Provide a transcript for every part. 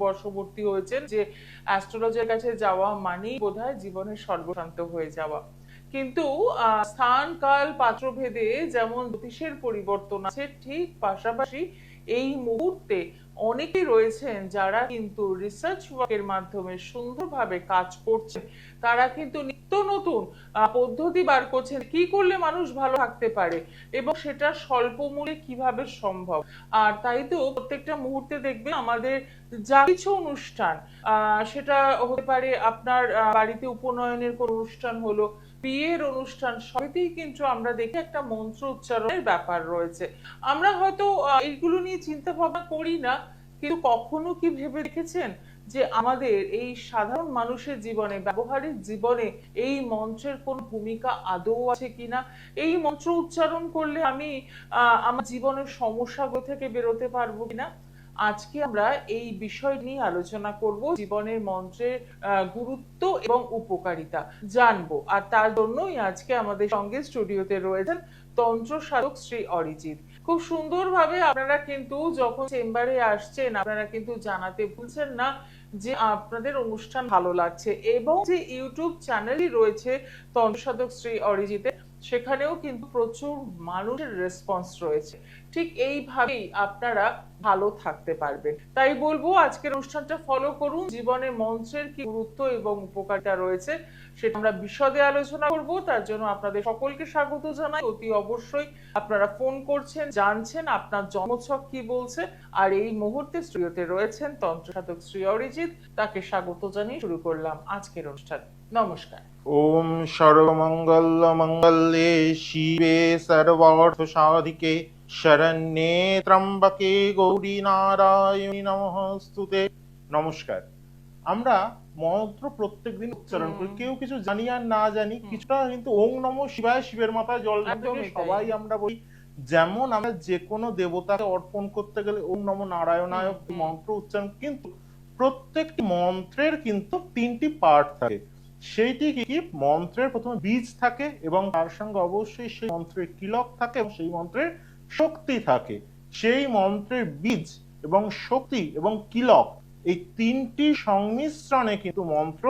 বশবর্তী হয়েছেন যে অ্যাস্ট্রোলজার কাছে যাওয়া মানেই বোধহয় জীবনের সর্বশান্ত হয়ে যাওয়া। কিন্তু স্থান কাল পাত্রভেদে যেমন জ্যোতিষের পরিবর্তন আছে, ঠিক পাশাপাশি এই মুহূর্তে অনেকেই রয়েছেন যারা কিন্তু রিসার্চ ওয়ার্কের মাধ্যমে সুন্দরভাবে কাজ করছেন। তারা কিন্তু নিত্য নতুন পদ্ধতি বার করছেন কি করলে মানুষ ভালো থাকতে পারে এবং সেটা স্বল্প মূল্যে কিভাবে সম্ভব। আর তাই তো প্রত্যেকটা মুহূর্তে দেখবে আমাদের যা কিছু অনুষ্ঠান, সেটা হতে পারে আপনার বাড়িতে উপনয়নের কোন অনুষ্ঠান হলো, বিয়ের অনুষ্ঠান, সবইতেই কিন্তু আমরা দেখি একটা মন্ত্র উচ্চারণের ব্যাপার রয়েছে। আমরা হয়তো এইগুলো নিয়ে চিন্তা ভাবনা করি না, কিন্তু কখনো কি ভেবে দেখেছেন যে আমাদের এই সাধারণ মানুষের জীবনে, ব্যবহারিক জীবনে এই মন্ত্রের কোন ভূমিকা আদৌ আছে কিনা? এই মন্ত্র উচ্চারণ করলে আমি আমার জীবনের সমস্যাগুলো থেকে বেরোতে পারবো কিনা? আজকে আমরা এই বিষয় নিয়ে আলোচনা করব, জীবনের মন্ত্রের গুরুত্ব এবং উপকারিতা জানবো। আর তার জন্যই আজকে আমাদের সঙ্গে স্টুডিওতে রয়েছেন তন্ত্র সাধক শ্রী অরিজিৎ। খুব সুন্দরভাবে আপনারা কিন্তু যখন চেম্বারে আসছেন, আপনারা কিন্তু জানাতে ভুলছেন না যে আপনাদের অনুষ্ঠান ভালো লাগছে, এবং যে ইউটিউব চ্যানেলই রয়েছে তন্ত্র সাধক শ্রী অরিজিতের, সেখানেও কিন্তু প্রচুর মানুষের রেসপন্স রয়েছে। ঠিক এইভাবেই আপনারা ভালো থাকতে পারবেন। তাই বলবো আজকের অনুষ্ঠানটা ফলো করুন। জীবনে মন্ত্রের কি গুরুত্ব এবং উপকারিতা রয়েছে সেটা আমরা বিশদে আলোচনা করব। তার জন্য আপনাদের সকলকে স্বাগত জানাই। অতি অবশ্যই আপনারা ফোন করছেন, জানছেন আপনার জন্মছক কি বলছে। আর এই মুহূর্তে স্টুডিওতে রয়েছেন তন্ত্র সাধক শ্রী অরিজিৎ, তাকে স্বাগত জানিয়ে শুরু করলাম আজকের অনুষ্ঠান। নমস্কার। ওম সর্বমঙ্গল মঙ্গলে শিবে সর্বার্থ সাধিকে শরণ্যে ত্র্যম্বকে গৌরী নারায়ণী নমস্তুতে। নমস্কার। আমরা মন্ত্র প্রত্যেকদিন উচ্চারণ করি, কেউ কিছু জানি আর না জানি, কিছুটা কিন্তু ওং নমঃ শিবায়, শিবের মাথায় জল ঢেলে সবাই আমরা বলি। যেমন আমরা যে কোনো দেবতাকে অর্পণ করতে গেলে ওং নমঃ নারায়ণায় মন্ত্র উচ্চারণ, কিন্তু প্রত্যেকটি মন্ত্রের কিন্তু 3টি পার্ট থাকে। সেইটি কি, মন্ত্রের প্রথমে বীজ থাকে এবং তার সঙ্গে অবশ্যই সেই মন্ত্রের কিলক থাকে এবং সেই মন্ত্রের শক্তি থাকে। সেই মন্ত্রের বীজ এবং শক্তি এবং কিলক, এই 3টি সংমিশ্রণে কিন্তু মন্ত্র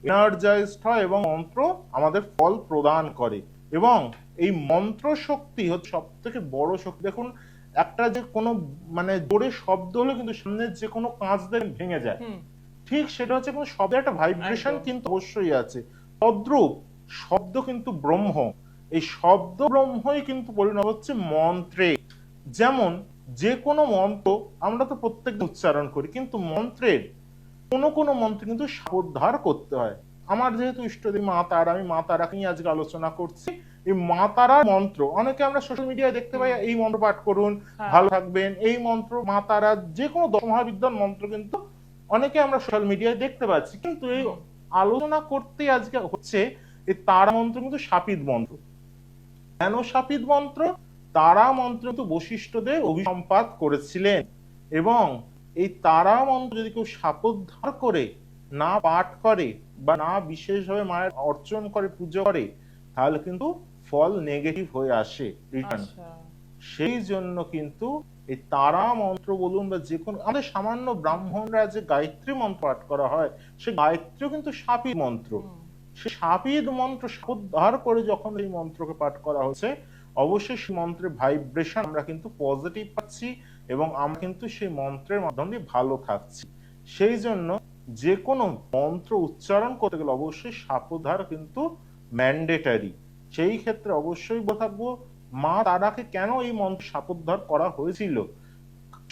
এনার্জাইজড হয় এবং মন্ত্র আমাদের ফল প্রদান করে। এবং এই মন্ত্র শক্তি হচ্ছে সব থেকে বড় শক্তি। দেখুন, একটা যে কোনো জোরে শব্দ হলে কিন্তু সামনের যে কোনো কাঁচ দিয়ে ভেঙে যায়, ঠিক সেটা হচ্ছে কোনো শব্দের একটা ভাইব্রেশন কিন্তু অবশ্যই আছে। তদ্রূপ শব্দ কিন্তু ব্রহ্ম, এই শব্দ ব্রহ্মই কিন্তু পরিণত হচ্ছে মন্ত্রে। যেমন যে কোনো মন্ত্র আমরা তো প্রত্যেকদিন উচ্চারণ করি, কিন্তু মন্ত্রের কোনো মন্ত্র কিন্তু সাপোদ্ধার করতে হয়। আমার যেহেতু ইষ্টদেবী মা তারা, আমি মা তারাকে নিয়ে আজকে আলোচনা করছি। এই মা তারার মন্ত্র অনেকে আমরা সোশ্যাল মিডিয়ায় দেখতে পাই, এই মন্ত্র পাঠ করুন ভালো থাকবেন, এই মন্ত্র মা তারা, যে কোনো দশমহাবিদ্যার মন্ত্র কিন্তু অনেকে আমরা সোশ্যাল মিডিয়ায় দেখতে পাচ্ছি। কিন্তু এই আলোচনা করতে আজকে হচ্ছে এই তারা মন্ত্র কিন্তু শাপিত মন্ত্র। কেন শাপিত মন্ত্র? তারা মন্ত্র কিন্তু বশিষ্ঠদেব অভিসম্পাত করেছিলেন, এবং এই তারা মন্ত্র যদি কেউ শাপোদ্ধার করে না পাঠ করে বা না বিশেষভাবে মায়ের অর্চন করে, পুজো করে, তাহলে কিন্তু ফল নেগেটিভ হয়ে আসে রিটার্ন। সেই জন্য কিন্তু এই তারা মন্ত্র বলুন বা যে কোনো, আমাদের সামান্য ব্রাহ্মণরা যে গায়ত্রী মন্ত্র পাঠ করা হয়, সে গায়ত্রী কিন্তু শাপিত মন্ত্র। সে শাপিত মন্ত্র শাপোদ্ধার করে যখন এই মন্ত্রকে পাঠ করা হচ্ছে, অবশ্যই সেই মন্ত্রের ভাইব্রেশন আমরা কিন্তু পজিটিভ পাচ্ছি এবং আমরা কিন্তু সেই মন্ত্রের মাধ্যমে ভালো থাকছি। সেই জন্য যে কোনো মন্ত্র উচ্চারণ করতে গেলে অবশ্যই শাপোদ্ধার কিন্তু ম্যান্ডেটারি। সেই ক্ষেত্রে অবশ্যই থাকবো মা তারাকে কেন এই মন্ত্র শাপোদ্ধার করা হয়েছিল,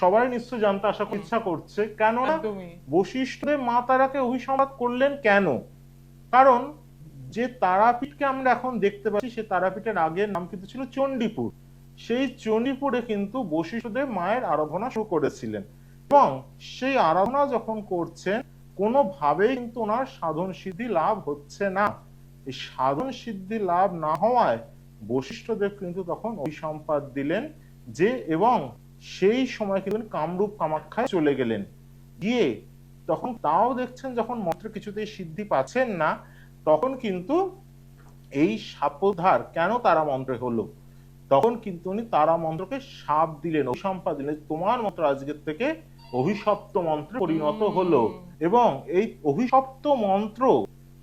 সবাই নিশ্চয় জানতে আশা ইচ্ছা করছে। কেন বশিষ্ঠদেব মা তারাকে অভিসম্পাত করলেন কেন? কারণ যে তারাপীঠকে আমরা এখন দেখতে পাচ্ছি, সে তারাপীঠের আগের নাম কিন্তু ছিল চণ্ডীপুর। সেই চণ্ডীপুরে কিন্তু বশিষ্ঠদেব মায়ের আরাধনা শুরু করেছিলেন, এবং সেই আরাধনা যখন করছেন কোনোভাবেই কিন্তু ওনার সাধন সিদ্ধি লাভ হচ্ছে না। এই সাধন সিদ্ধি লাভ না হওয়ায় বশিষ্ঠদেব কিন্তু তখন অভিসম্পাত দিলেন যে, এবং সেই সময় কিন্তু কামরূপ কামাখ্যায় চলে গেলেন। গিয়ে তখন তাও দেখছেন যখন মন্ত্র কিছুতেই সিদ্ধি পাচ্ছেন না, তখন কিন্তু এই শাপোদ্ধার কেন তারা মন্ত্রে হলো, তখন কিন্তু উনি তারা মন্ত্রকে শাপ দিলেন, অভিসম্পাত দিলেন, তোমার মন্ত্র আজকের থেকে অভিশপ্ত মন্ত্রে পরিণত হলো। এবং এই অভিশপ্ত মন্ত্র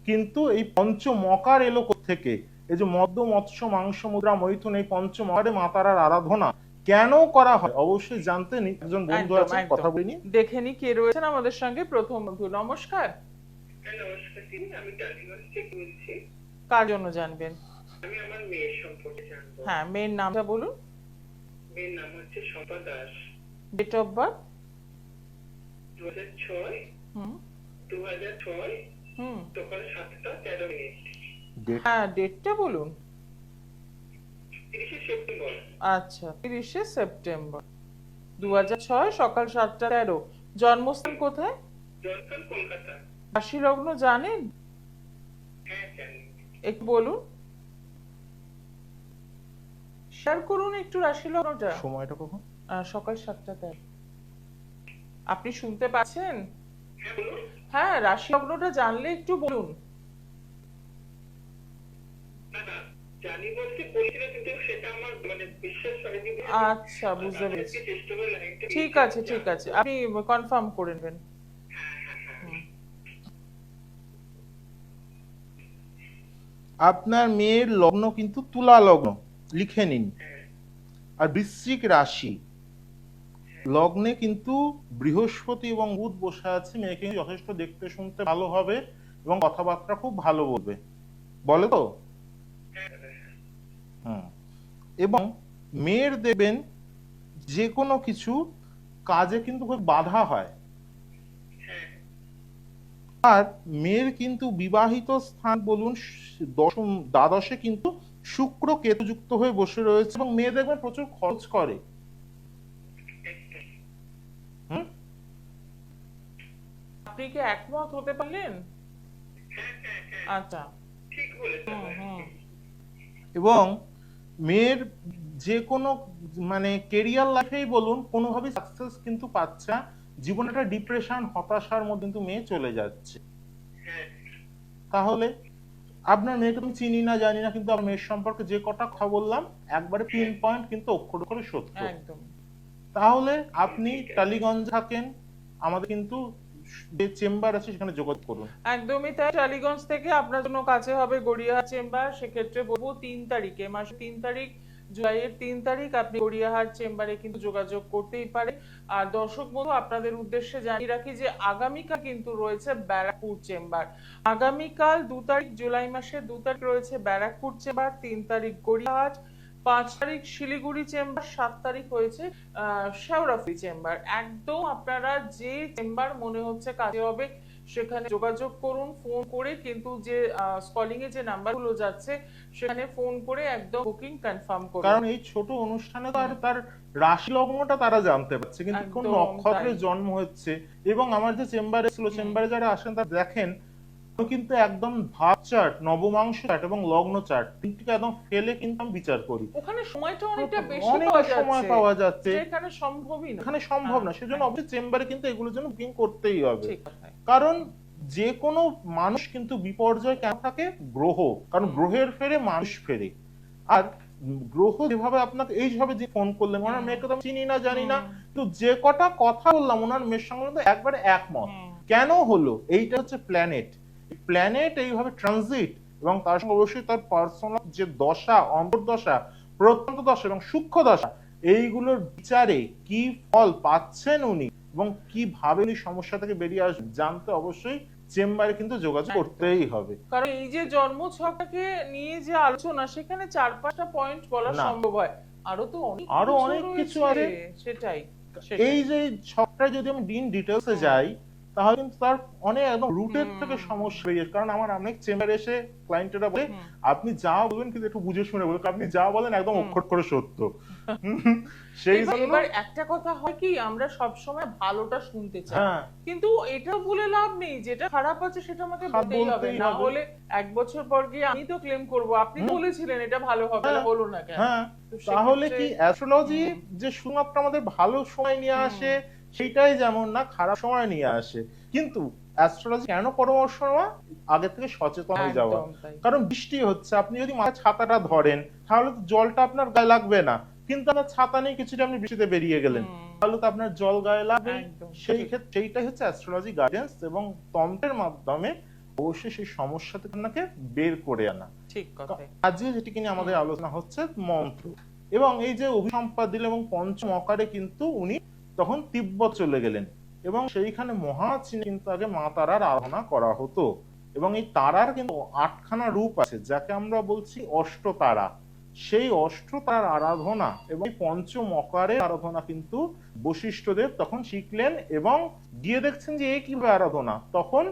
কিন্তু এই পঞ্চমকার এলো থেকে, এই যে মদ্য মৎস্য মাংস মুদ্রা মৈথুন, এই পঞ্চমকারে মা তারার আরাধনা কেন করা হয় অবশ্যই জানতে একজন বন্ধু একদম আছে, একদম কথা বলিনি। দেখে নি কে রয়েছেন আমাদের সঙ্গে। প্রথম বন্ধু, নমস্কার। হ্যাঁ, নমস্কার দিদি, আমি টালিগঞ্জ থেকে বলছি। কার জন্য জানবেন? আমি আমার মেয়ের সম্পর্কে জানবো। হ্যাঁ, মেয়ের নামটা বলুন। মেয়ের নাম হচ্ছে Shampa Das. Date of birth? 2006 হুম 2006 হুম সকাল 7:13। হ্যাঁ, ডেটটা বলুন। 30শে সেপ্টেম্বর। আচ্ছা, 30শে সেপ্টেম্বর 2006, সকাল 7:13। জন্মস্থান কোথায়? জলপান, কলকাতা। রাশি লগ্ন জানেন? হ্যাঁ, জানি। একটু বলুন, শেয়ার করুন একটু রাশি লগ্নটা। সময়টা কখন? সকাল 7:13। আপনি শুনতে পাচ্ছেন? হ্যাঁ, বলুন। হ্যাঁ, রাশি লগ্নটা জানলে একটু বলুন। না না, জানি বলতে বলছিল, কিন্তু সেটা আমার মানে বিশ্বাস হয়নি। আচ্ছা, বুঝতে আমি পেরেছি। আজকে চেষ্টা করে লাইনটা ঠিক আছে ঠিক আছে, আপনি কনফার্ম করে নেবেন। আপনার মেয়ের লগ্ন কিন্তু তুলা লগ্ন, লিখে নিন। আর বৃশ্চিক রাশি, লগ্নে কিন্তু বৃহস্পতি এবং বুধ বসে আছে। মেয়েকে যথেষ্ট দেখতে শুনতে ভালো হবে এবং কথাবার্তা খুব ভালো বলবে, বলে তো? হুম। এবং মেয়ের দেবেন যে কোনো কিছু কাজে কিন্তু খুব বাধা হয়। আর মেয়ের কিন্তু বিবাহিত স্থান বলুন দশম দ্বাদশে কিন্তু শুক্র কেতুযুক্ত হয়ে বসে রয়েছে এবং মেয়ে দেখবেন প্রচুর খরচ করে। আপনি কি একমত হতে পারলেন? আচ্ছা। ঠিক বলেছেন। এবং মেয়ের যে কোনো মানে কেরিয়ার লাইফেই বলুন কোনোভাবেই সাকসেস কিন্তু পাচ্ছে না। জীবনে একটা ডিপ্রেশন হতাশার মধ্যে কিন্তু মেয়ে চলে যাচ্ছে। তাহলে আপনার মেয়েকে আমি চিনি না জানি না, কিন্তু আমার মেয়ের সম্পর্কে যে কটা কথা বললাম একবারে পিন পয়েন্ট কিন্তু অক্ষর অক্ষরে সত্য। একদম। তাহলে আপনি টালিগঞ্জ থাকেন, আমাদের কিন্তু যে চেম্বার আছে সেখানে যোগাযোগ করুন। একদমই তাই। টালিগঞ্জ থেকে আপনার জন্য কাছে হবে গড়িয়াহাট চেম্বার। সেক্ষেত্রে বলবো 3 তারিখে, মাসের 3 তারিখ, জুলাইয়ের 3 তারিখ আপনি গড়িয়াহাট চেম্বারে কিন্তু যোগাযোগ করতেই পারে। আর দর্শক বন্ধু, আপনাদের উদ্দেশ্যে জানিয়ে রাখি যে আগামীকাল কিন্তু রয়েছে ব্যারাকপুর চেম্বার। আগামীকাল 2 তারিখ, জুলাই মাসের 2 তারিখ রয়েছে ব্যারাকপুর চেম্বার, 3 তারিখ গড়িয়াহাট, 5 তারিখ শিলিগুড়ি চেম্বার, 7 তারিখ হয়েছে শেওড়াফুলি চেম্বার। একদম আপনারা যে চেম্বার মনে হচ্ছে কাছে হবে সেখানে যোগাযোগ করুন। ফোন করে কিন্তু যে কলিং এ যে নাম্বারগুলো যাচ্ছে সেখানে ফোন করে একদম বুকিং কনফার্ম করুন। কারণ এই ছোট অনুষ্ঠানে তো আর তার রাশি লগ্নটা তারা জানতে পারছে, কিন্তু কোন একদম নক্ষত্রে তাই। জন্ম হচ্ছে। এবং আমার যে চেম্বারে ছিল, চেম্বারে যারা আসেন তারা দেখেন আমি কিন্তু একদম ভাব চার্ট, নবমাংশ চার্ট এবং লগ্ন চার্ট তিনটিকে একদম ফেলে কিন্তু আমি বিচার করি। ওখানে সময়টা অনেকটা বেশি অনেক পাওয়া সময় যাচ্ছে, পাওয়া যাচ্ছে, এখানে সম্ভবই না। এখানে সম্ভব না। হ্যাঁ, সেজন্য হ্যাঁ। অবশ্যই চেম্বারে কিন্তু এগুলোর জন্য বুকিং করতেই হবে। ঠিক কথা। কারণ যে কোনো মানুষ কিন্তু বিপর্যয় কেন থাকে? গ্রহ, কারণ গ্রহের ফেরে মানুষ ফেরে। আর গ্রহ যেভাবে আপনাকে এইভাবে যে ফোন করলেন, ওনার মেয়েকে তো আমি চিনি না জানি না, কিন্তু যে কটা কথা বললাম ওনার মেয়ের সঙ্গে কিন্তু একবারে একমত। কেন হলো? এইটা হচ্ছে প্ল্যানেট। প্ল্যানেট এইভাবে ট্রানজিট এবং তার সঙ্গে অবশ্যই তার পার্সোনাল যে দশা, অন্তর্দশা, প্রত্যন্ত দশা এবং সূক্ষ্ম দশা, এইগুলোর বিচারে কি ফল পাচ্ছেন উনি এবং কিভাবে উনি সমস্যা থেকে বেরিয়ে আসবেন জানতে অবশ্যই চেম্বারে কিন্তু যোগাযোগ করতেই হবে। কারণ এই যে জন্মছকটাকে নিয়ে যে আলোচনা, সেখানে 4-5টা পয়েন্ট বলা না। সম্ভব হয়, আরো তো অনেক কিছু রয়েছে। আছে। সেটাই। এই যে ছকটা যদি আমি দিন ডিটেলসে যাই তাহলে কিন্তু তার অনেক একদম রুটের থেকে সমস্যা হয়ে যায়। কারণ আমার অনেক চেম্বারে এসে ক্লায়েন্টরা বলে আপনি যা বলবেন কিন্তু একটু বুঝে শুনে বলবেন, আপনি যা বলেন একদম অক্ষর করে সত্য। সেই জন্য এবার একটা কথা হয় কি, আমরা সব সময় ভালোটা শুনতে চাই, কিন্তু এটা বলে লাভ নেই, যেটা খারাপ আছে সেটা আমাকে বলতেই হবে। না হলে 1 বছর পর গিয়ে আমি তো ক্লেম করব আপনি বলেছিলেন এটা ভালো হবে, হলো না কেন? তাহলে কি অ্যাস্ট্রোলজি যে শুধুমাত্র আমাদের ভালো সময় নিয়ে আসে সেটাই যেমন না, খারাপ সময় নিয়ে আসে। কিন্তু অ্যাস্ট্রোলজি কেন পরামর্শ নেওয়া? আগে থেকে সচেতন হয়ে যাওয়া। কারণ বৃষ্টি হচ্ছে, আপনি যদি মাথায় ছাতাটা ধরেন তাহলে তো জলটা আপনার গায়ে লাগবে না, কিন্তু আপনার ছাতা নেই, কিছুটা আপনি বৃষ্টিতে বেরিয়ে গেলেন, তাহলে তো আপনার জল গায়ে লাগবে। একদম, সেই ঠিক। ক্ষেত্রে সেইটাই হচ্ছে অ্যাস্ট্রোলজি গাইডেন্স এবং তন্ত্রের মাধ্যমে অবশ্যই সেই সমস্যা থেকে আপনাকে বের করে আনা। ঠিক কথাই। আজকে যেটিকে নিয়ে আমাদের আলোচনা হচ্ছে মন্ত্র, এবং এই যে অভিসম্পাদ দিল এবং পঞ্চম অকারে কিন্তু উনি তখন তিব্বত চলে গেলেন, এবং সেইখানে মহাচিনে কিন্তু আগে মা তারার আরাধনা করা হতো, এবং এই তারার কিন্তু 8খানা রূপ আছে যাকে আমরা বলছি অষ্টতারা। সেই অষ্টতারার আরাধনা এবং পঞ্চম অকারের আরাধনা কিন্তু বশিষ্ঠদেব তখন শিখলেন, এবং গিয়ে দেখছেন যে এ কিভাবে আরাধনা, তখন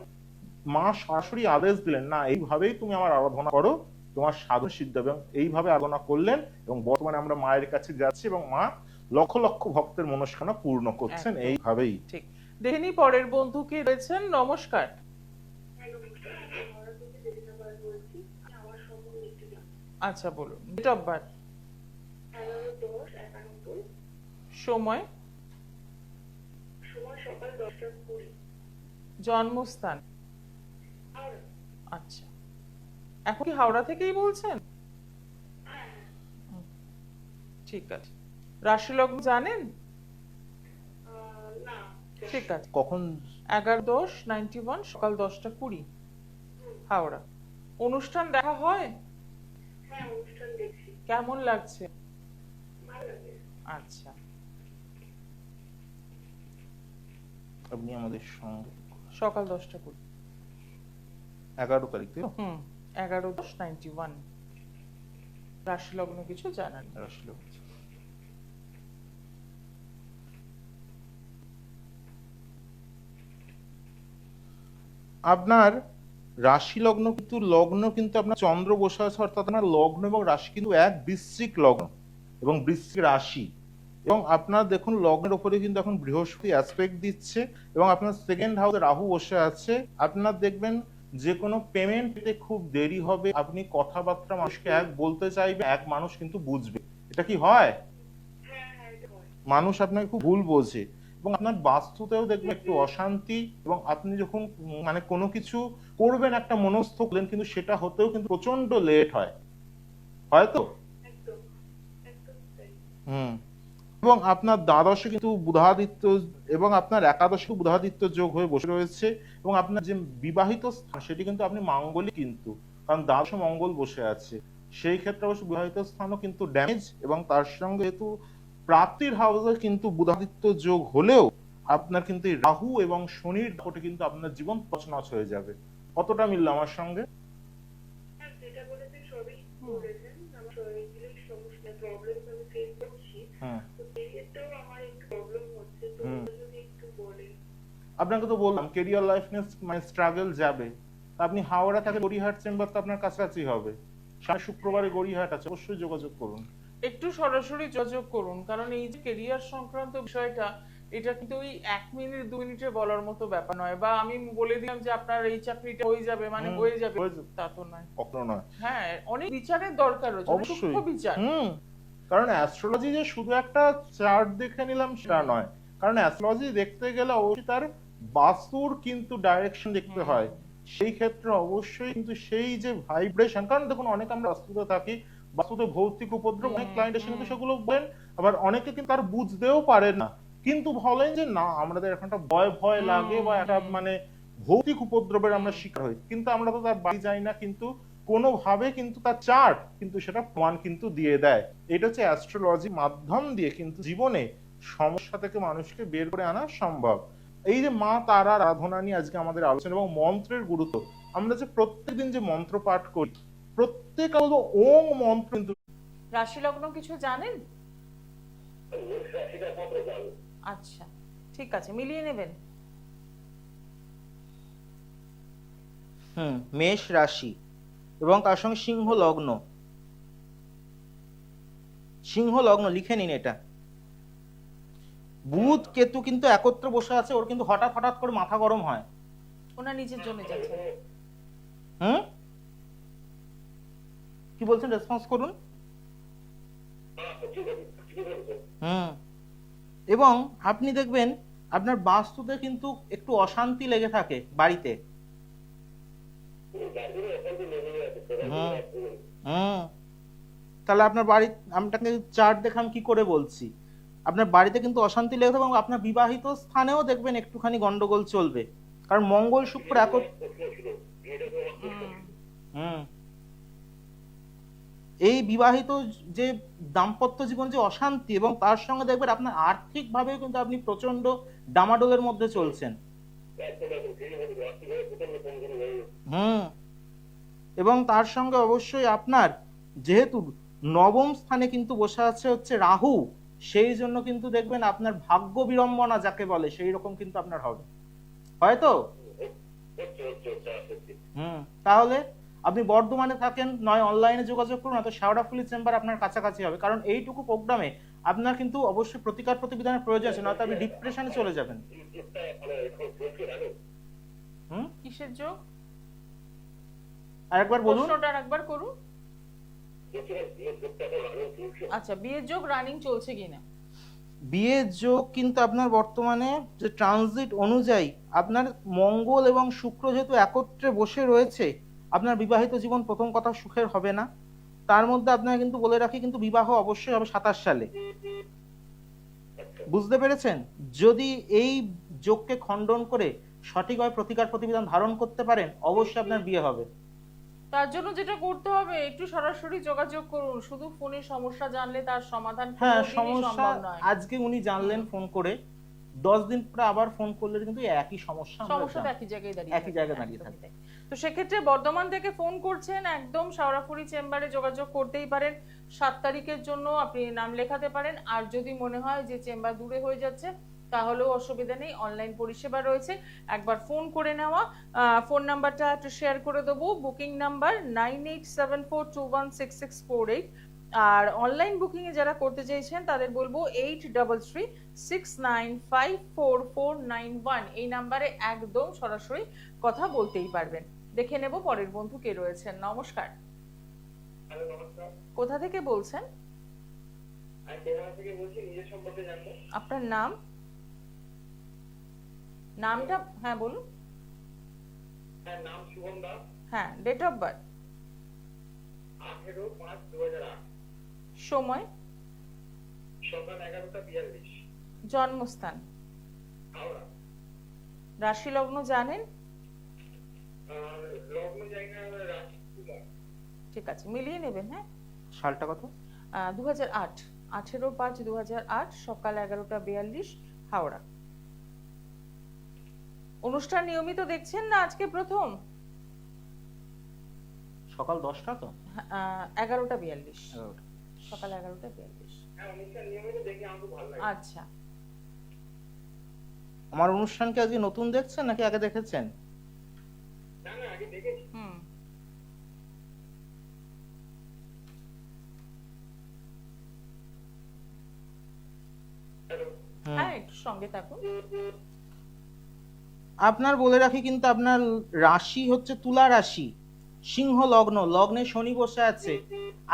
মা সরাসরি আদেশ দিলেন, না এইভাবেই তুমি আমার আরাধনা করো, তোমার সাধন সিদ্ধ হবে। এবং এইভাবে আরাধনা করলেন, এবং বর্তমানে আমরা মায়ের কাছে যাচ্ছি এবং মা লক্ষ লক্ষ ভক্তের মনস্কামনা পূর্ণ করছেন একদম। এইভাবেই। ঠিক। দেখে নিই পরের বন্ধু কে রয়েছেন। নমস্কার। আচ্ছা বলুন, ডেট অফ বার্থ, 11/10/91, সময়, সময় সকাল 10টা 20। জন্মস্থান। আর আচ্ছা, এখন কি হাওড়া থেকেই বলছেন? ঠিক আছে। রাশি লগ্ন জানেন? না, ঠিক আছে। কখন? 11/10/91, সকাল 10টা 20, হাওড়া। অনুষ্ঠান দেখা হয়? হ্যাঁ অনুষ্ঠান দেখছি, কেমন লাগছে? ভালো লাগে। আচ্ছা, আপনি আমাদের সঙ্গে সকাল 10টা 20। 11 তারিখ থেকে 11/10/91। রাশি লগ্ন কিছু জানান? আসলে আপনার রাশি লগ্ন কিন্তু আপনার চন্দ্র বসে আছে, অর্থাৎ আপনার লগ্ন এবং রাশি কিন্তু এক বৃশ্চিক লগ্ন এবং বৃশ্চিক রাশি, এবং আপনার দেখুন লগ্নের উপরে কিন্তু এখন বৃহস্পতি অ্যাসপেক্ট দিচ্ছে, এবং আপনার সেকেন্ড হাউসে রাহু বসে আছে। আপনার দেখবেন যে কোনো পেমেন্ট পেতে খুব দেরি হবে, আপনি কথাবার্তা মানুষকে এক বলতে চাইবে, এক মানুষ কিন্তু বুঝবে। এটা কি হয়? হ্যাঁ হ্যাঁ এটা হয়। মানুষ আপনাকে খুব ভুল বোঝে, এবং আপনার বাস্তুতেও দেখবেন একটু অশান্তি, এবং আপনি যখন মানে কোনো কিছু করবেন একটা মনস্থ করলেন, কিন্তু সেটা হতেও কিন্তু প্রচন্ড লেট হয়, হয়তো। একদম একদম তাই। এবং আপনার দ্বাদশে কিন্তু বুধাদিত্য এবং আপনার একাদশে বুধাদিত্য যোগ হয়ে বসে রয়েছে, এবং আপনার যে বিবাহিত স্থান সেটি কিন্তু আপনি মাঙ্গলিক, কিন্তু কারণ দ্বাদশে মঙ্গল বসে আছে, সেই ক্ষেত্রে অবশ্য বিবাহিত স্থানও কিন্তু ড্যামেজ, এবং তার সঙ্গে যেহেতু প্রাপ্তির হাউসে কিন্তু বুধাদিত্য যোগ হলেও আপনার কিন্তু এই রাহু এবং শনির দাপটে কিন্তু আপনার জীবন তছনছ হয়ে যাবে। কতটা মিলল আমার সঙ্গে? হ্যাঁ যেটা বলেছেন সবই বলেছেন, আমার শরীরের সমস্যা প্রবলেম আমি ফেস করছি, তো ক্যারিয়ারটাও আমার একটু প্রবলেম হচ্ছে, তো ওটা যদি একটু বলেন। আপনাকে তো বললাম কেরিয়ার লাইফ নিয়ে মানে স্ট্রাগল যাবে, তা আপনি হাওড়া থেকে গড়িয়াহাট চেম্বার তো আপনার কাছাকাছি হবে, সামনে শুক্রবারে গড়িয়াহাট আছে, অবশ্যই যোগাযোগ করুন। একটু সরাসরি যোগাযোগ করুন, কারণ এই যে কেরিয়ার সংক্রান্ত বিষয়টা, এটা কিন্তু ওই 1 মিনিট 2 মিনিটে বলার মতো ব্যাপার নয়, বা আমি বলে দিলাম যে আপনার এই চাকরিটা হয়ে যাবে মানে হয়ে যাবে, তা তো নয়। কখনো নয়। হ্যাঁ, অনেক বিচারের দরকার রয়েছে, অনেক অবশ্যই। সূক্ষ্ম বিচার। কারণ অ্যাস্ট্রোলজি যে শুধু একটা চার্ট দেখে নিলাম সেটা নয়, কারণ অ্যাস্ট্রোলজি দেখতে গেলে অবশ্যই তার বাস্তুর কিন্তু ডাইরেকশন দেখতে হয়, সেই ক্ষেত্রে অবশ্যই কিন্তু সেই যে ভাইব্রেশন, কারণ দেখুন অনেক আমরা বাস্তুতে থাকি, বাস্তুতে ভৌতিক উপদ্রব, অনেক ক্লায়েন্ট এসে কিন্তু সেগুলো বলেন, আবার অনেকে কিন্তু তার বুঝতেও পারেন না, কিন্তু বলেন যে না আমাদের এখন একটা ভয় ভয় লাগে বা একটা মানে ভৌতিক উপদ্রবের আমরা শিকার হই, কিন্তু আমরা তো তার বাড়ি যাই না, কিন্তু কোনোভাবে কিন্তু তার চার্ট কিন্তু সেটা প্রমাণ কিন্তু দিয়ে দেয়। এটা হচ্ছে অ্যাস্ট্রোলজি মাধ্যম দিয়ে কিন্তু জীবনে সমস্যা থেকে মানুষকে বের করে আনা সম্ভব। এই যে মা তারার আরাধনা নিয়ে আজকে আমাদের আলোচনা, এবং মন্ত্রের গুরুত্ব, আমরা যে প্রত্যেকদিন যে মন্ত্র পাঠ করি, প্রত্যেক ওং মন্ত্র কিন্তু রাশি লগ্ন কিছু জানেন? আচ্ছা, ঠিক আছে, মিলিয়ে নেবেন। মেষ রাশি এবং তার সঙ্গে সিংহ লগ্ন লিখে নিন। এটা বুধ কেতু কিন্তু একত্রে বসে আছে, ওর কিন্তু হঠাৎ হঠাৎ করে মাথা গরম হয়। ওনার নিজের জন্য যাচ্ছে। কি বলছেন, রেসপন্স করুন। এবং আপনি দেখবেন আপনার বাস্তুতে কিন্তু একটু অশান্তি লেগে থাকে বাড়িতে। তাহলে আপনার বাড়ি, আপনাকে চার্ট দেখাম কি করে বলছি। আপনার বাড়িতে কিন্তু অশান্তি লেগে থাকবে এবং আপনার বিবাহিত স্থানেও দেখবেন একটুখানি গন্ডগোল চলবে, কারণ মঙ্গল শুক্র হুম এই বিবাহিত যে দাম্পত্য জীবন যে অশান্তি, এবং তার সঙ্গে দেখবেন আপনার আর্থিকভাবেও কিন্তু আপনি প্রচন্ড ডামাডোলের মধ্যে চলছেন। হুম এবং তার সঙ্গে অবশ্যই আপনার যেহেতু নবম স্থানে কিন্তু বসে আছে হচ্ছে রাহু, সেই জন্য কিন্তু দেখবেন আপনার ভাগ্য বিড়ম্বনা যাকে বলে সেই রকম কিন্তু আপনার হবে, হয়তো। তাহলে আপনি বর্ধমানে থাকেন, নয় অনলাইনে যোগাযোগ করুন, নয়তো শেওড়াফুলি চেম্বার আপনার কাছাকাছি হবে, কারণ এইটুকু প্রোগ্রামে আপনার কিন্তু অবশ্যই প্রতিকার প্রতিবিধানের প্রয়োজন আছে, নয়তো আপনি ডিপ্রেশনে চলে যাবেন। কিসের যোগ আরেকবার বলুন। প্রশ্নটা আরেকবার করুন। আচ্ছা, বিয়ের যোগ রানিং চলছে কিনা? বিয়ের যোগ কিন্তু আপনার বর্তমানে যে ট্রানজিট অনুযায়ী আপনার মঙ্গল এবং শুক্র যেহেতু একত্রে বসে রয়েছে, আপনার বিবাহিত জীবন প্রথম কথা সুখের হবে না। তার মধ্যে আপনার কিন্তু বলে রাখি কিন্তু বিবাহ অবশ্যই হবে 27 সালে, বুঝতে পেরেছেন? যদি এই যোগকে খণ্ডন করে সঠিকভাবে প্রতিকার প্রতিবিধান ধারণ করতে পারেন, অবশ্যই আপনার বিয়ে হবে। তার জন্য যেটা করতে হবে, একটু সরাসরি যোগাযোগ করুন। শুধু ফোনে সমস্যা জানলে তার সমাধান হ্যাঁ, কোনোদিনই সমস্যা সম্ভব নয়। আজকে উনি জানলেন ফোন করে, 10 দিন পরে আবার ফোন করলে কিন্তু একই সমস্যা সমস্যা একই জায়গায় দাঁড়িয়ে একই জায়গায় দাঁড়িয়ে থাকবে। তো সেক্ষেত্রে বর্ধমান থেকে ফোন করছেন, একদম শেওড়াফুলি চেম্বারে যোগাযোগ করতেই পারেন। 7 তারিখের জন্য আপনি নাম লেখাতে পারেন। আর যদি মনে হয় যে চেম্বার দূরে হয়ে যাচ্ছে, তাহলেও অসুবিধা নেই, অনলাইন পরিষেবা রয়েছে। একবার ফোন করে নেওয়া। ফোন নাম্বারটা একটু শেয়ার করে দেবো। Booking number 9874216648। আর অনলাইন বুকিং এ যারা করতে চাইছেন তাদের বলবো 8336954491। এই নাম্বারে একদম সরাসরি কথা বলতেই পারবেন। দেখে নেব পরের বন্ধু কে রয়েছেন। নমস্কার। কোথা থেকে বলছেন? আপনার নাম? নামটা হ্যাঁ বলুন। হ্যাঁ, ডেট অফ বার্থ? 18/5/2008। সময়? সকাল 11টা 42। জন্মস্থান? হাওড়া। রাশি লগ্ন জানেন? লগ্ন জায়গা রাশি তুলা। ঠিক আছে, মিলিয়ে নেবেন। হ্যাঁ, সালটা কত? 2008, 18/5/2008, সকাল 11টা 42, হাওড়া। অনুষ্ঠান নিয়মিত দেখছেন না আজকে প্রথম? সকাল 10টা তো? 11টা 42, সকাল 11টা 42। হ্যাঁ, অনুষ্ঠান নিয়মিত দেখি, আমার খুব ভালো লাগে। আচ্ছা, আমার অনুষ্ঠানকে আজকে নতুন দেখছেন নাকি আগে দেখেছেন? না না, আগে দেখেছি। হ্যাঁ, একটু সঙ্গে থাকুন। আপনার বলে রাখি কিন্তু আপনার রাশি হচ্ছে তুলা রাশি, সিংহ লগ্ন, লগ্নে শনি বসে আছে।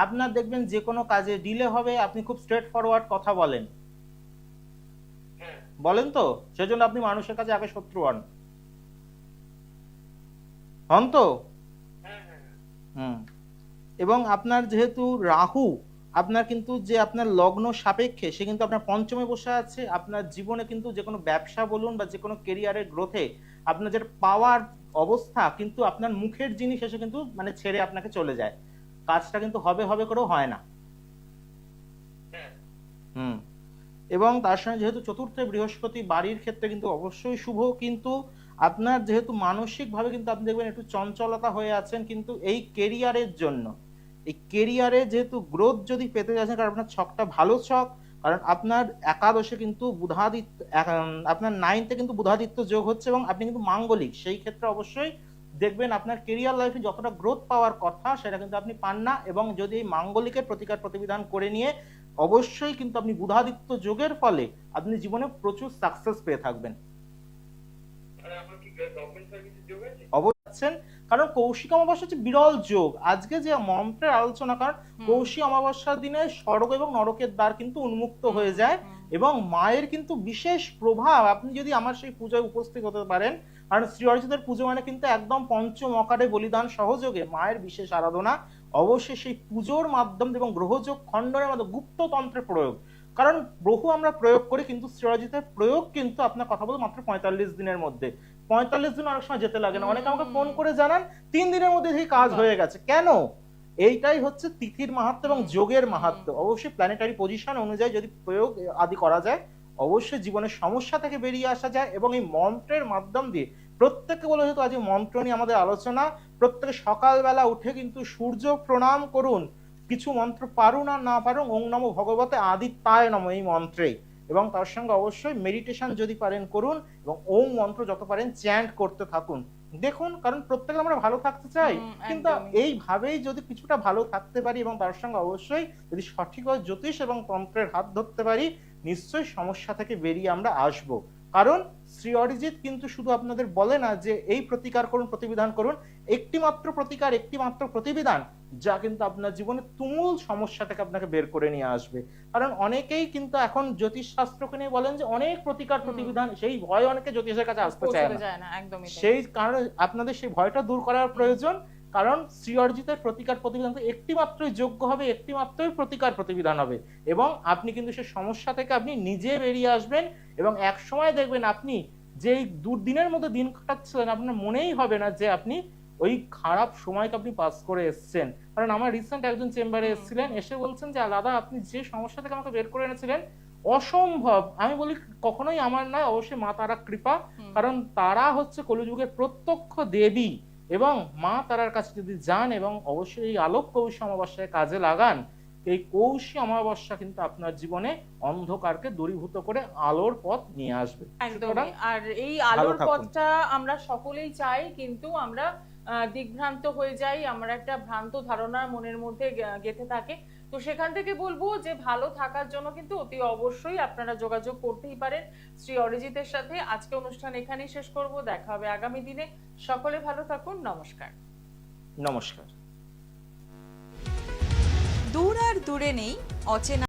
আপনার দেখবেন যে কোনো কাজে ডিলে হবে, আপনি খুব স্ট্রেট ফরওয়ার্ড কথা বলেন, বলেন তো, সেজন্য আপনি মানুষের কাছে আগে শত্রু হন তো। এবং আপনার যেহেতু রাহু আপনার কিন্তু যে আপনার লগ্ন সাপেক্ষে, সে কিন্তু আপনার পঞ্চমে বসে আছে। আপনার জীবনে কিন্তু যে কোনো ব্যবসা বলুন বা যে কোনো কেরিয়ারের গ্রোথে আপনার যেটা পাওয়ার অবস্থা, কিন্তু আপনার মুখের জিনিস এসে কিন্তু মানে ছেড়ে আপনাকে চলে যায়, কাজটা কিন্তু হবে হবে করেও হয় না। এবং তার সঙ্গে যেহেতু চতুর্থে বৃহস্পতি, বাড়ির ক্ষেত্রে কিন্তু অবশ্যই শুভ, কিন্তু আপনার যেহেতু মানসিক ভাবে কিন্তু আপনি দেখবেন একটু চঞ্চলতা হয়ে আছেন, কিন্তু এই কেরিয়ারের জন্য, এই কেরিয়ারে যেহেতু গ্রোথ যদি পেতে যাচ্ছেন, কারণ আপনার ছকটা ভালো ছক, কারণ আপনার একাদশে কিন্তু বুধাদিত্য, আপনার 9তে কিন্তু বুধাদিত্য যোগ হচ্ছে এবং আপনি কিন্তু মাঙ্গলিক, সেই ক্ষেত্রে অবশ্যই দেখবেন আপনার কেরিয়ার লাইফে যতটা গ্রোথ পাওয়ার কথা সেটা কিন্তু আপনি পান না। এবং যদি এই মাঙ্গলিকের প্রতিকার প্রতিবিধান করে নিয়ে অবশ্যই কিন্তু আপনি বুধাদিত্য যোগের ফলে আপনি জীবনে প্রচুর সাকসেস পেয়ে থাকবেন। অবশ্যই, কারণ কৌশিক অমাবস্যা হচ্ছে বিরল যোগ। আজকে যে মন্ত্রের আলোচনা, কারণ কৌশিক অমাবস্যার দিনে স্বর্গ এবং নরকের দ্বার কিন্তু উন্মুক্ত হয়ে যায় এবং মায়ের কিন্তু বিশেষ প্রভাব। আপনি যদি আমার সেই পূজায় উপস্থিত হতে পারেন, কারণ শ্রী অরিজিতের পুজো মানে কিন্তু একদম পঞ্চম অকারে বলিদান সহযোগে মায়ের বিশেষ আরাধনা, অবশ্যই সেই পুজোর মাধ্যম এবং গ্রহযোগ খণ্ডনের মাধ্যমে গুপ্ততন্ত্রের প্রয়োগ, কারণ বহু আমরা প্রয়োগ করি, কিন্তু শ্রী অরিজিতের প্রয়োগ কিন্তু আপনার কথা বলবো মাত্র 45 দিনের মধ্যে। 45 দিন অনেক সময় যেতে লাগে না, অনেকে আমাকে ফোন করে জানান 3 দিনের মধ্যে সেই কাজ হয়ে গেছে। কেন? এইটাই হচ্ছে তিথির মাহাত্ম্য এবং যোগের মাহাত্ম্য। অবশ্যই প্ল্যানেটারি পজিশন অনুযায়ী যদি প্রয়োগ আদি করা যায়, অবশ্যই জীবনের সমস্যা থেকে বেরিয়ে আসা যায়। এবং এই মন্ত্রের মাধ্যম দিয়ে প্রত্যেককে বলে, যেহেতু আজ মন্ত্র নিয়ে আমাদের আলোচনা, প্রত্যেকে সকালবেলা উঠে কিন্তু সূর্য প্রণাম করুন, কিছু মন্ত্র পারুন আর না পারুন, ওং নমো ভগবতে আদিত্যায় নমঃ এই মন্ত্রেই, এবং তার সঙ্গে অবশ্যই মেডিটেশন যদি পারেন করুন, এবং ওং মন্ত্র যত পারেন চ্যান্ট করতে থাকুন। দেখুন, কারণ প্রত্যেকে আমরা ভালো থাকতে চাই, কিন্তু এইভাবেই যদি কিছুটা ভালো থাকতে পারি এবং তার সঙ্গে অবশ্যই যদি সঠিকভাবে জ্যোতিষ এবং তন্ত্রের হাত ধরতে পারি, নিশ্চয়ই সমস্যা থেকে বেরিয়ে আমরা আসব। কারণ শ্রী অরিজিৎ কিন্তু শুধু আপনাদের বলে না যে এই প্রতিকার করুন, প্রতিবিধান করুন, একটি মাত্র প্রতিকার, একটি মাত্র প্রতিবিধান, যা কিন্তু আপনার জীবনে তুমুল সমস্যা থেকে আপনাকে বের করে নিয়ে আসবে। কারণ অনেকেই কিন্তু এখন জ্যোতিষ শাস্ত্রকে নিয়ে বলেন যে অনেক প্রতিকার প্রতিবিধান, সেই ভয় অনেকে জ্যোতিষের কাছে আসতে চায় না। সেই কারণে আপনাদের সেই ভয়টা দূর করার প্রয়োজন। কারণ শ্রী অরিজিতের প্রতিকার প্রতিবিধান একটি মাত্রই যোগ্য হবে, একটি মাত্রই প্রতিকার প্রতিবিধান হবে, এবং আপনি কিন্তু সেই সমস্যা থেকে আপনি নিজে বেরিয়ে আসবেন। এবং এক সময় দেখবেন আপনি যেই দুর্দিনের মধ্যে দিন কাটাচ্ছিলেন, আপনার মনেই হবে না যে আপনি ওই খারাপ সময়কে আপনি পাস করে এসছেন। কারণ আমার রিসেন্ট একজন চেম্বারে এসেছিলেন, এসে বলছেন যে দাদা আপনি যে সমস্যা থেকে আমাকে বের করে এনেছিলেন অসম্ভব। আমি বলি কখনোই আমার নয়, অবশ্যই মা তারা কৃপা। কারণ তারা হচ্ছে কলিযুগের প্রত্যক্ষ দেবী, এবং মা তারার কাছে যদি যান এবং অবশ্যই এই আলোক কৌশী অমাবস্যায় কাজে লাগান, এই কৌশী অমাবস্যা কিন্তু আপনার জীবনে অন্ধকারকে দূরীভূত করে আলোর পথ নিয়ে আসবে। একদমই। আর এই আলোর পথটা আমরা সকলেই চাই, কিন্তু আমরা দিকভ্রান্ত হয়ে যাই, আমরা একটা ভ্রান্ত ধারণা মনের মধ্যে গেঁথে থাকে। তো সেখান থেকে বলবো যে ভালো থাকার জন্য কিন্তু অতি অবশ্যই আপনারা যোগাযোগ করতেই পারেন শ্রী অরিজিতের সাথে। আজকে অনুষ্ঠান এখানেই শেষ করব, দেখা হবে আগামী দিনে। সকলে ভালো থাকুন, নমস্কার। নমস্কার। দূর আর দূরে নেই অচেনা